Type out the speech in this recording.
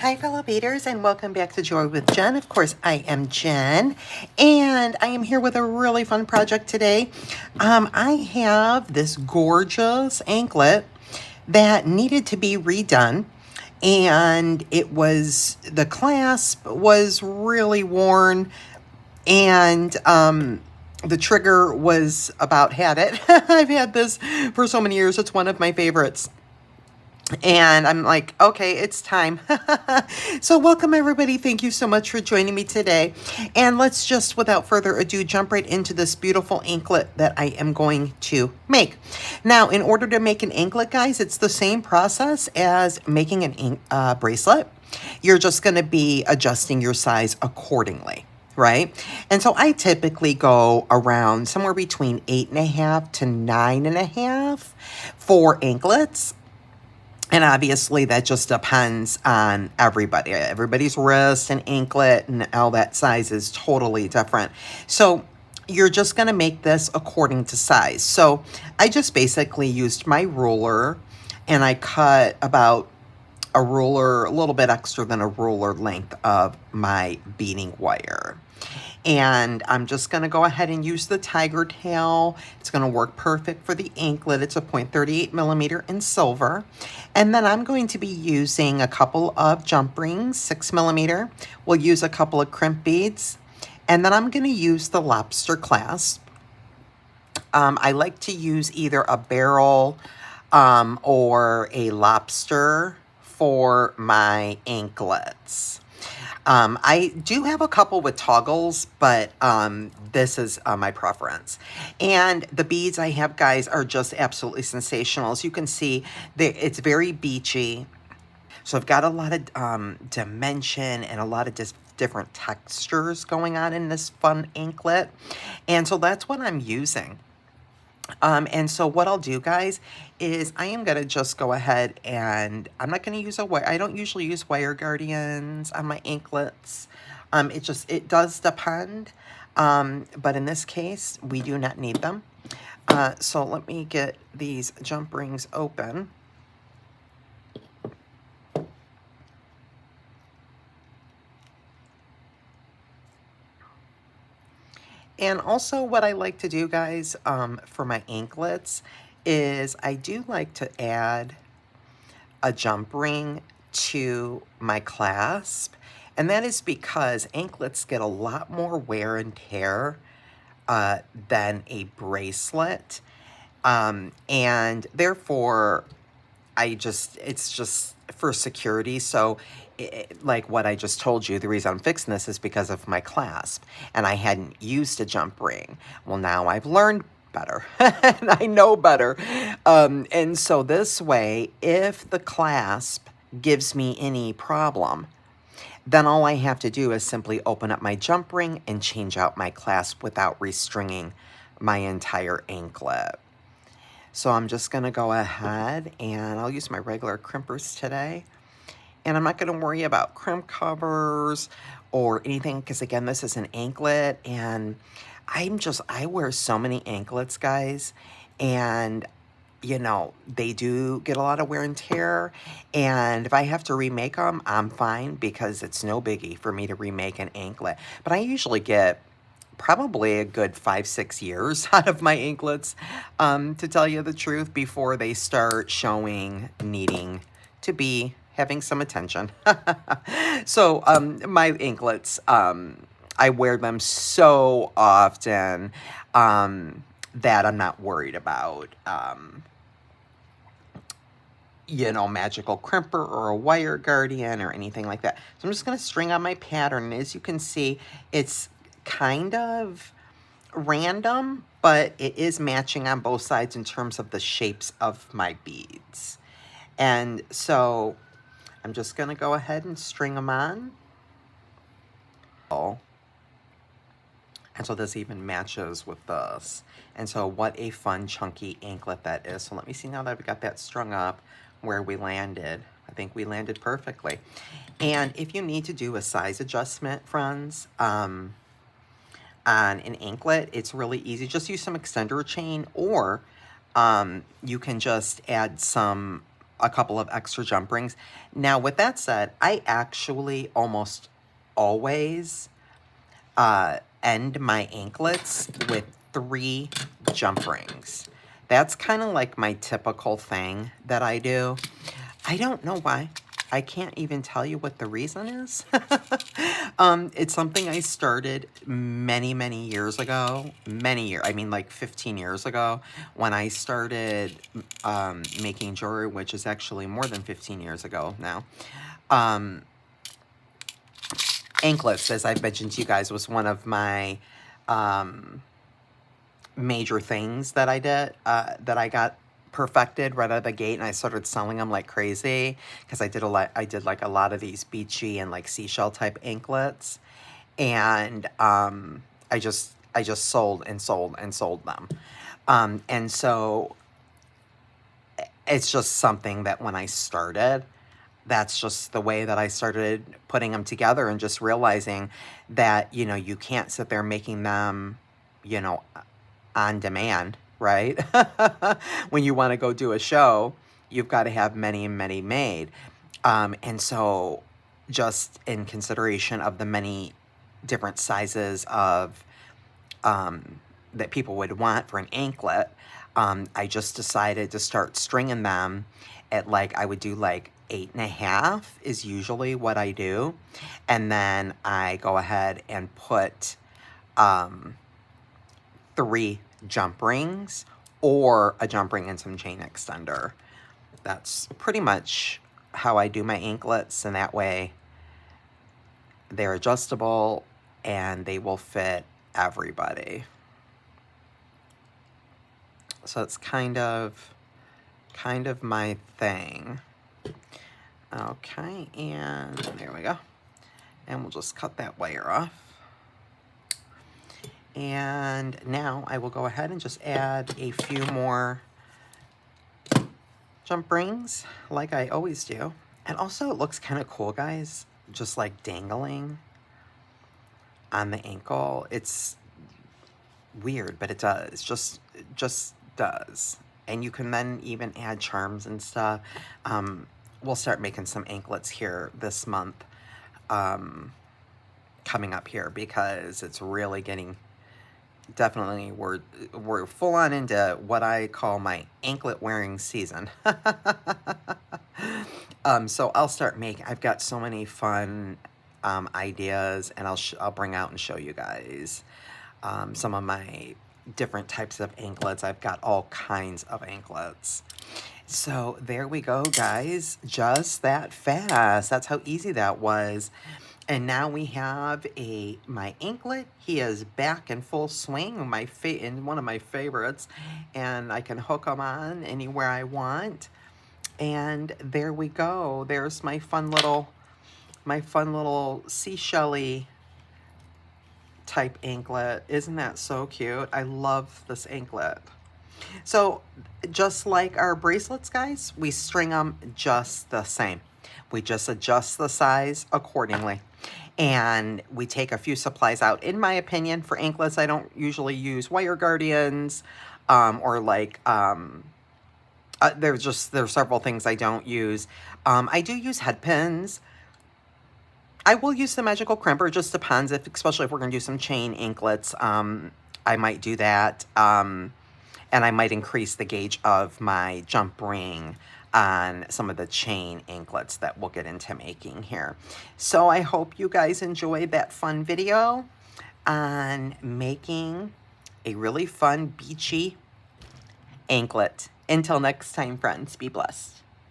Hi, fellow beaders, and welcome back to Joy with Jen. Of course, I am Jen, and I am here with a really fun project today. I have this gorgeous anklet that needed to be redone, and the clasp was really worn, and the trigger was about had it. I've had this for so many years. It's one of my favorites. And I'm like, okay, it's time. So welcome everybody. Thank you so much for joining me today. And let's just, without further ado, jump right into this beautiful anklet that I am going to make. Now, in order to make an anklet, guys, it's the same process as making an bracelet. You're just going to be adjusting your size accordingly. Right? And so I typically go around somewhere between 8.5 to 9.5 for anklets. And obviously that just depends on everybody. Everybody's wrist and anklet and all that size is totally different. So you're just going to make this according to size. So I just basically used my ruler and I cut about a ruler, a little bit extra than a ruler length of my beading wire. And I'm just going to go ahead and use the tiger tail. It's going to work perfect for the anklet. It's a 0.38 millimeter in silver. And then I'm going to be using a couple of jump rings, 6 millimeter. We'll use a couple of crimp beads. And then I'm going to use the lobster clasp. I like to use either a barrel or a lobster for my anklets. I do have a couple with toggles, but this is my preference. And the beads I have, guys, are just absolutely sensational. As you can see, it's very beachy. So I've got a lot of dimension and a lot of different textures going on in this fun anklet. And so that's what I'm using. And so what I'll do, guys, is I am going to just go ahead and I'm not going to use a wire. I don't usually use wire guardians on my anklets. It does depend. But in this case, we do not need them. So let me get these jump rings open. And also what I like to do, guys, for my anklets is I do like to add a jump ring to my clasp. And that is because anklets get a lot more wear and tear than a bracelet. And therefore, it's just for security. So like what I just told you, the reason I'm fixing this is because of my clasp and I hadn't used a jump ring. Well, now I've learned better and I know better. And so this way, if the clasp gives me any problem, then all I have to do is simply open up my jump ring and change out my clasp without restringing my entire anklet. So I'm just going to go ahead and I'll use my regular crimpers today. And I'm not going to worry about crimp covers or anything because, again, this is an anklet. And I wear so many anklets, guys. And, you know, they do get a lot of wear and tear. And if I have to remake them, I'm fine because it's no biggie for me to remake an anklet. But I usually get probably a good 5-6 years out of my anklets, to tell you the truth, before they start showing needing to be having some attention. So my anklets, I wear them so often that I'm not worried about you know, magical crimper or a wire guardian or anything like that. So I'm just going to string on my pattern. As you can see, it's kind of random, but it is matching on both sides in terms of the shapes of my beads. And so I'm just going to go ahead and string them on. And so this even matches with this. And so what a fun chunky anklet that is. So let me see now that we got that strung up where we landed. I think we landed perfectly. And if you need to do a size adjustment, friends, on an anklet, it's really easy. Just use some extender chain, or you can just add some a couple of extra jump rings. Now, with that said, I actually almost always end my anklets with 3 jump rings. That's kind of like my typical thing that I do. I don't know why. I can't even tell you what the reason is. It's something I started many, many years ago. I mean like 15 years ago when I started making jewelry, which is actually more than 15 years ago now. Anklets, as I've mentioned to you guys, was one of my major things that I did, that I got perfected right out of the gate, and I started selling them like crazy because I did like a lot of these beachy and like seashell type anklets, and I just sold and sold and sold them, and so it's just something that when I started, that's just the way that I started putting them together, and just realizing that, you know, you can't sit there making them, you know, on demand, right? When you want to go do a show, you've got to have many, many made. And so just in consideration of the many different sizes of that people would want for an anklet, I just decided to start stringing them at like, I would do like 8.5 is usually what I do. And then I go ahead and put 3 jump rings or a jump ring and some chain extender. That's pretty much how I do my anklets, and that way they're adjustable and they will fit everybody. So it's kind of my thing. Okay, and there we go. And we'll just cut that wire off. And now I will go ahead and just add a few more jump rings like I always do. And also it looks kind of cool, guys, just like dangling on the ankle. It's weird, but it does. It just does. And you can then even add charms and stuff. We'll start making some anklets here this month, coming up here, because it's really getting, definitely we're full on into what I call my anklet wearing season. So I'll start making, I've got so many fun ideas, and I'll bring out and show you guys some of my different types of anklets. I've got all kinds of anklets. So there we go, guys. Just that fast. That's how easy that was. And now we have my anklet. He is back in full swing, in one of my favorites, and I can hook him on anywhere I want. And there we go. There's my fun little seashell-y type anklet. Isn't that so cute? I love this anklet. So just like our bracelets, guys, we string them just the same. We just adjust the size accordingly. And we take a few supplies out. In my opinion, for anklets, I don't usually use wire guardians, or like, there's several things I don't use. I do use head pins. I will use the magical crimper, just depends, especially if we're gonna do some chain anklets. I might do that. And I might increase the gauge of my jump ring on some of the chain anklets that we'll get into making here. So I hope you guys enjoyed that fun video on making a really fun beachy anklet. Until next time, friends, be blessed.